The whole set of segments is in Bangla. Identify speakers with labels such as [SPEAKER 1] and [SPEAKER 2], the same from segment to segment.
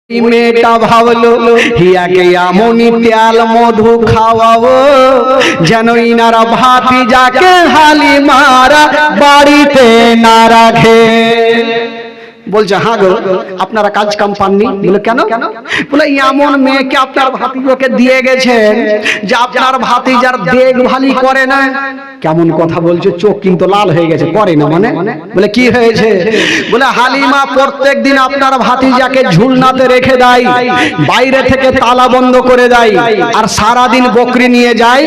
[SPEAKER 1] মেয়েটা ভাবলো হিয়াকে এমনই তেল মধু খাওয়াবো যেন ইনারা ভাতিজাকে হালিমারা বাড়িতে না রাখে। বলছে হ্যাঁ গো, আপনারা কাজ কাম পাননি? বলে কেন? বলে এমন মেয়েকে আপনার ভাতিজাকে দিয়ে গেছেন যে আপনার ভাতিজার দেখভালই করে না। কেমন কথা বলছে, চোখ কিন্তু লাল হয়ে গেছে। করে না মানে? বলে কি হয়েছে? বলে হালিমা প্রত্যেক দিন আপনার ভাতিজাকে ঝুলনাতে রেখে দেয়, বাইরে থেকে তালা বন্ধ করে দেয়, আর সারা দিন বকরি নিয়ে যায়,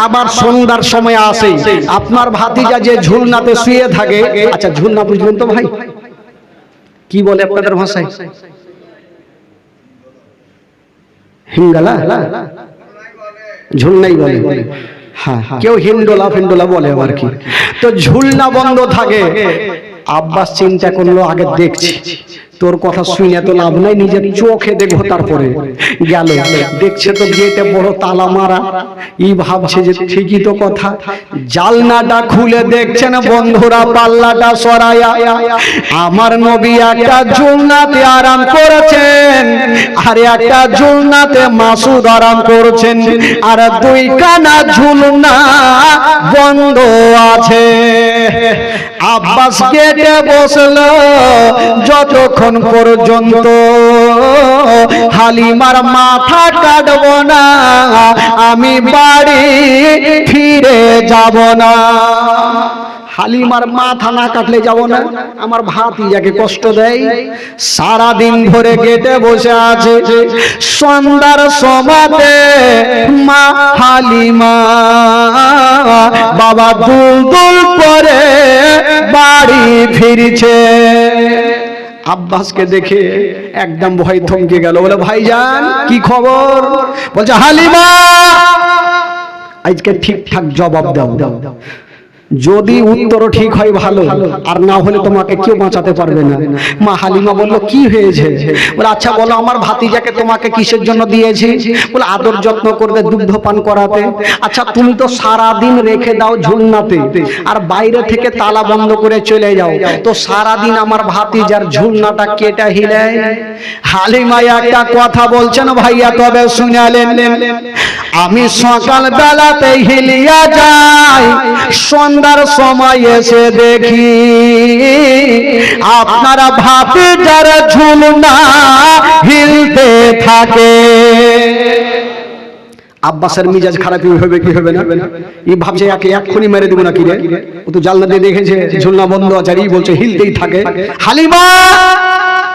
[SPEAKER 1] আবার সন্ধ্যার সময় আসে। আপনার ভাতিজা যে ঝুলনাতে শুয়ে থাকে, আচ্ছা ঝুলনা বুঝলেন তো ভাই? কি বলে আপনাদের ভাষায়? হিঙ্গালা ঝুলনাই বলে। হ্যাঁ, কেউ হিন্ডোলা ফিন্ডোলা বলে আবার কি। তো ঝুলনা বন্ধ থাকে। আব্বাস চিন্তা করলো, আগে দেখছি, তোর কথা শুনে তো লাভ নাই, নিজের চোখে দেখবো। তারপরে গেল, দেখছে তো গেটে বড় তালা মারা। ই ভাবছে যে ঠিকই তো কথা। জালনাটা খুলে দেখছেন বন্ধুরা, পাল্লাটা সরায়া আমার নবী একটা ঝুলনাতে আরাম করেছেন, আর একটা ঝুলনাতে মাসুদ আরাম করছেন, আর দুই কানা ঝুলনা বন্ধ আছে। আব্বাস গেটে বসলো, যতক্ষণ পর্যন্ত হালিমার মাথা কাটবো না আমি বাড়ি ফিরে যাব না। হালিমার মাথা না কাটলে যাব না, আমার ভাতিজাকে কষ্ট দেয়। সারা দিন ধরে গেটে বসে আছে। সন্ধ্যার সময়তে মা হালিমা বাবা দুল দুল করে বাড়ি ফিরছে। আব্বাসকে দেখে একদম ভয় থমকে গেল। বলে ভাইজান কি খবর? বলছে হালিমা আজকে ঠিকঠাক জবাব দাও, যদি উত্তর ঠিক হয় ভালো, আর না হলে তোমাকে কেউ বাঁচাতে পারবে না। মা হালিমা বলল কি হয়েছে? বলে আচ্ছা বলো, আমার ভাতিজাকে তোমাকে কিসের জন্য দিয়েছি? বলে আদর যত্ন করবে, দুগ্ধ পান করাতে। আচ্ছা তুমি তো সারা দিন রেখে দাও ঝুলনাতে, আর বাইরে থেকে তালা বন্ধ করে চলে যাও, তো সারা দিন আমার ভাতিজার ঝুলনাটা কেটে হিলায়। হালিমা একটা কথা বলছেন ভাইয়া, তবে শুনালেন। আমি সকাল বেলাতে হিলিয়া যাই, সন্ধ্যার সময় এসে দেখি আপনারা ভাতিজার ঝুলনা হিলতে থাকে। আব্বাসের মিজাজ খারাপ হবে কি হবে না? এই ভাবছে একে এক্ষুনি মেরে দেবো নাকি রে। ও তো জানলা দিয়ে দেখেছে ঝুলনা বন্ধ আছে, আর এই বলছে হিলতেই থাকে। হালিমা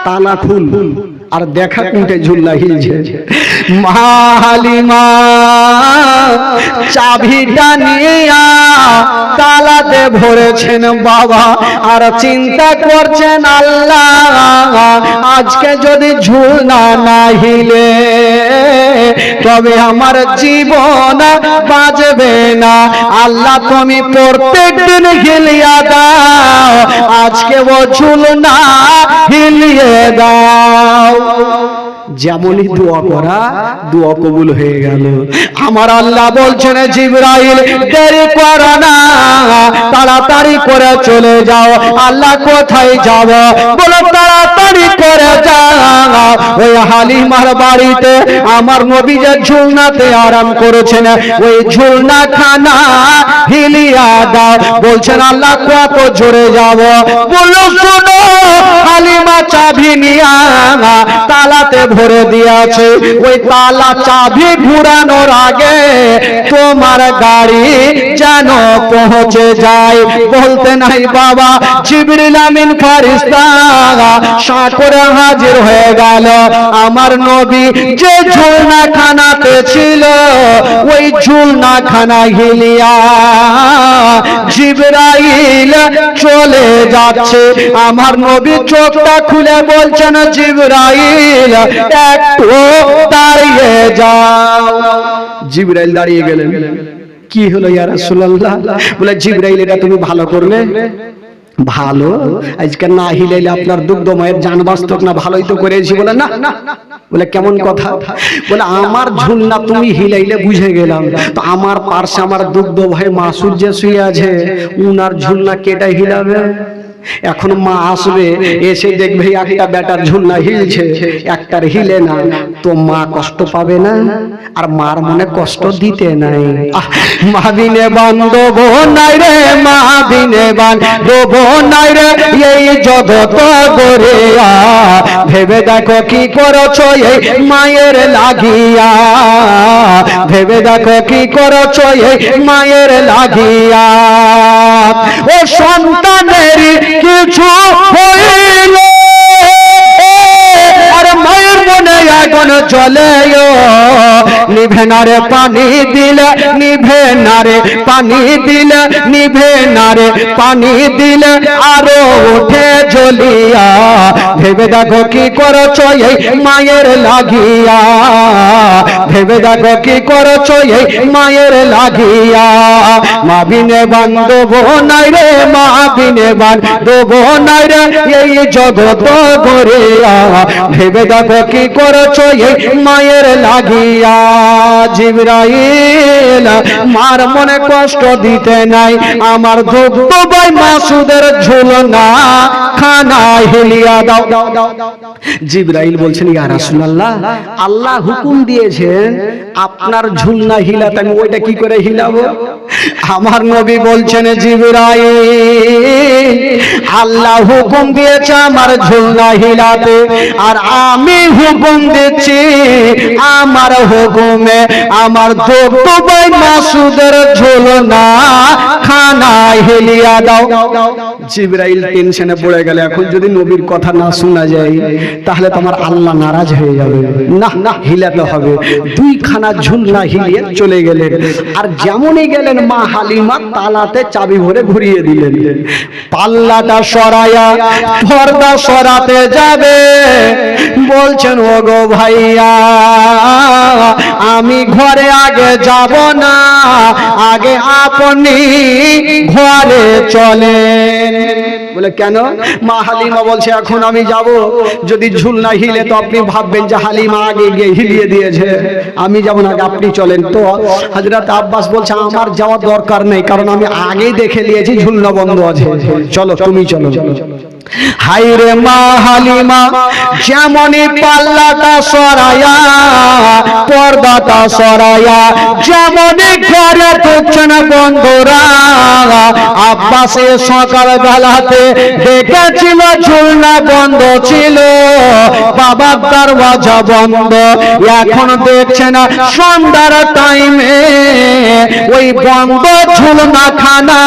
[SPEAKER 1] তালা খুল, আর দেখা কুটে ঝুলনা হিলছে। মা হালিমা চাবিটা নিয়ে তালাতে ভরেছেন বাবা, আর চিন্তা করছেন আল্লাহ আজকে যদি ঝুলনা না হিলে তবে আমার জীবন বাঁচবে না। আল্লাহ তুমি প্রত্যেক দিন হিলিয়া দাও, আজকে ও ঝুলনা হিলিয়ে দাও। যেমনই দোয়া করা, দোয়া কবুল হয়ে গেল। আমার আল্লাহ বলছেন জিবরাইল দেরি করো না, তাড়াতাড়ি করে চলে যাও। আল্লাহ কোথায় যাব? বলো তাড়াতাড়ি করে যাও ওই হালিমার বাড়িতে। আমার নবী যে ঝুলনাতে আরাম করেছেন, ওই ঝুলনা খানা হিলিয়া দাও। বলছেন আল্লাহ কত জোরে যাব? বলো শোনো, হালিমা চাবি নিয়া তালাতে ভরে দিয়েছে। ওই তালা চাবি ঘুরানোর আগে তোমার গাড়ি যেন পৌঁছে যায়। বলতে নাই বাবা, জিবরিল আমিন ফেরেশতা সাঁকরে হাজির হয়ে গেল। আমার নবী যে ঝুলনা খানাতে ছিল, ওই ঝুলনা খানা হিলিয়া জিবরাইল চলে যাচ্ছে। আমার নবী চোখটা খুলে বলছেন জিবরাইল একটু দাঁড়িয়ে যাও। জিবরাইল দাঁড়িয়ে গেলেন। কি হলো ইয়া রাসূলুল্লাহ? বলে জিবরাইল এটা তুমি ভালো করলে। ভালো? আজকে না হিলাইলে আপনার দুগ্ধময়ের জান বাঁচত না। ভালোই তো করেছি। বলে না। বলে কেমন কথা? বলে আমার ঝুলনা তুমি হিলাইলে বুঝে গেলাম, তো আমার পার্শ্বে আমার দুগ্ধ ভাই মাসুদ যে শুয়ে আছে, উনার ঝুলনা কেটে হিলাবে। এখন মা আসবে, এসে দেখবে একটা বেটার ঝুলনা হিলছে, একটার হিলে না, তো মা কষ্ট পাবে না? আর মার মনে কষ্ট দিতে নাই। মা বিনে বান্ধব নাই রে, মা বিনে বান্ধব নাই রে এই জগৎ গরে। ভেবে দেখো কি করছো এই মায়ের লাগিয়া, ভেবে দেখো কি করছো এই মায়ের লাগিয়া। ও সন্তানের কিছু হইল আর মায়ের মনে আগুন জ্বলে, নিভে না রে পানি দিলে, নিভে না রে পানি দিলে, নিভে না রে পানি দিলে আরো ওঠে জ্বলিয়া। ভেবে দেখো কি করছো এই মায়ের লাগিয়া, ভেবে দেখো কি করছো এই মায়ের লাগিয়া। মা বিনে বান্ধব নাই রে, মা বিনে বান্ধব নাই রে এই জগৎ গরিয়া। ভেবে দেখো কি করছো এই মায়ের লাগিয়া। জিবরাইল মার মনে কষ্ট দিতে নাই, আমার দুঃখ ভাই মাসুদের ঝুলনা খানা হিলিয়া দাও। জিবরাইল বলছেন ইয়া রাসূলুল্লাহ, আল্লাহ হুকুম দিয়েছেন আপনার ঝুলনা হিলাতে, আমি ওইটা কি করে হিলাবো? আমার নবী বলছেন জিবরাইল আল্লাহ হুকুম দিয়েছে আমার ঝুলনা হিলাতে, আর আমি হুকুম দিচ্ছি আমার হুকুমে আমার দুঃখ ভাই মাসুদের ঝুলনা খানা হিলিয়া দাও। জিবরাইল টেনশনে পড়ে গেল, এখন যদি নবীর কথা না শোনা যায় তাহলে তো আমার আল্লাহ নারাজ হয়ে যাবে, না না হিলাতে হবে। দুইখানা ঝুলনা হিলিয়ে চলে গেলেন, আর যেমনই গেলেন মা হালিমা তালাতে চাবি ভরে ঘুরিয়ে দিলেন। পাল্লাটা সরাইয়া পর্দা সরাতে যাবে, বলছেন ওগো ভাইয়া আমি ঘরে আগে যাব না, আগে আপনি ঘরে চলেন। বলে কেন? মা হালিমা বলছে এখন আমি যাব, যদি ঝুলনা হিলে তো আপনি ভাববেন যে হালিমা আগে গিয়ে হিলিয়ে দিয়েছে, আমি যাব না, আগে আপনি চলেন। তো হযরত আব্বাস বলছে আমার যাওয়ার দরকার নেই, কারণ আমি আগেই দেখে নিয়েছি ঝুলনা বন্ধ আছে, চলো তুমি চলো। হাইরে মা হালিমা যেমনই পাল্লাটা সরাইয়া পর্দাটা সরাইয়া যেমনই ঘরে ঢুকছেন বন্ধুরা, আব্বাসে সকাল বেলাতে দেখেছিল ঝুলনা বন্ধ ছিল, বাবার দরওয়াজা বন্ধ। এখন দেখছে না সন্ধ্যার টাইমে ওই বন্ধ ঝুলনা খানা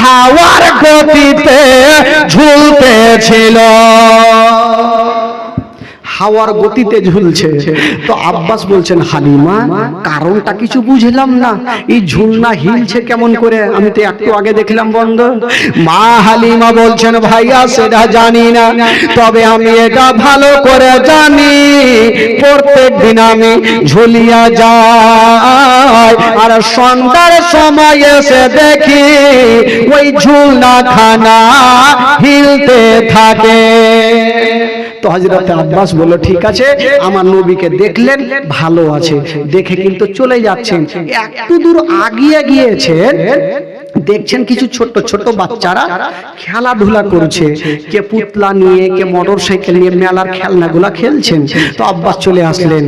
[SPEAKER 1] হাওয়ার গতিতে ঝুলতেছিল, হাওয়ার গতিতে ঝুলছে। তো আব্বাস বলছেন হালিমা কারণটা কিছু বুঝলাম না, এই ঝুলনা হিলছে কেমন করে, আমি তো একটু আগে দেখলাম বন্ধ। মা হালিমা বলছেন ভাইয়া সেটা জানি না, তবে আমি এটা ভালো করে জানি প্রত্যেক দিন আমি ঝুলিয়া যাই, আর সন্ধ্যার সময় এসে দেখি ওই ঝুলনা খানা হিলতে থাকে। তো হযরত আব্বাস বলল ঠিক আছে, আমার নবীকে দেখলেন ভালো আছে, দেখে কিন্তু চলে যাচ্ছেন। একটু দূর আগিয়ে গিয়েছেন, দেখছেন কিছু ছোট ছোট বাচ্চারা খেলাধুলা করছে, কে পুতলা নিয়ে কে মোটর সাইকেল নিয়ে মেলার খেলনাগুলা খেলছেন। তো আব্বাস চলে আসলেন,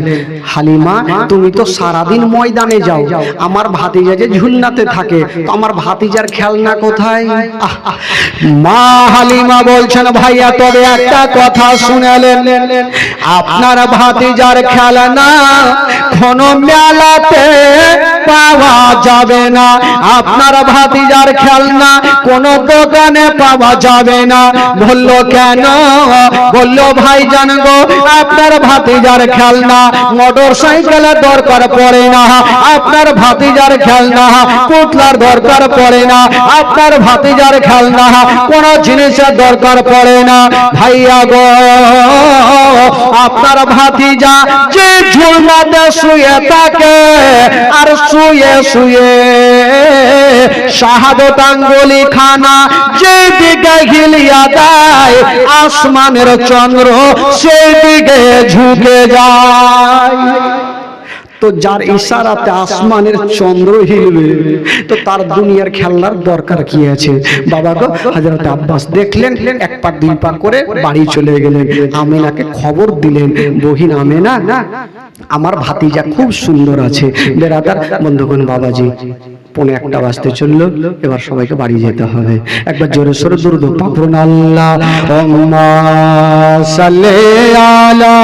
[SPEAKER 1] হালিমা তুমি তো সারাদিন ময়দানে যাও, আমার ভাতিজা যে ঝুলনাতে থাকে, তো আমার ভাতিজার খেলনা কোথায়? মা হালিমা বলছেন ভাইয়া তবে একটা কথা শুনেলেন, আপনার ভাতিজার খেলনা কোনো মেলাতে পাওয়া যাবে না, আপনার ভাতিজার খেলনা কোন দোকানে পাওয়া যাবে না। বলল কেন? বলল ভাইজান গো আপনার ভাতিজার খেলনা মোটর সাইকেলের দরকার পড়ে না, আপনার ভাতিজার খেলনা পুতলার দরকার পড়ে না, আপনার ভাতিজার খেলনা কোন জিনিসের দরকার পড়ে না। ভাইয়া গো আপনার ভাতিজা যে ঝুলনাতে শুয়ে থাকে আর শুয়ে শুয়ে শাহাদত আঙ্গুলি খানা যেদিকে হিলিয়া দেয় আসমানের চন্দ্র সেই দিকে ঝুঁকে যায়। তো যার ইশারাতে আসমানের চন্দ্র হিলবে, তো তার দুনিয়ার খেলনার দরকার কি আছে? বাবা গো, হযরত আব্বাস দেখলেন, এক পা দুই পা করে বাড়ি চলে গেলেন। আমেনাকে খবর দিলেন, বহিন আমেনা, আমার ভাতিজা খুব সুন্দর আছে। বেরাদার বন্ধুগণ, বাবাজি 1:45 বাজতে চললো, এবার সবাইকে বাড়ি যেতে হবে। একবার জোরে সোরে দুরূদ পাক পড়ুন, আল্লাহুম্মা সাল্লি আলা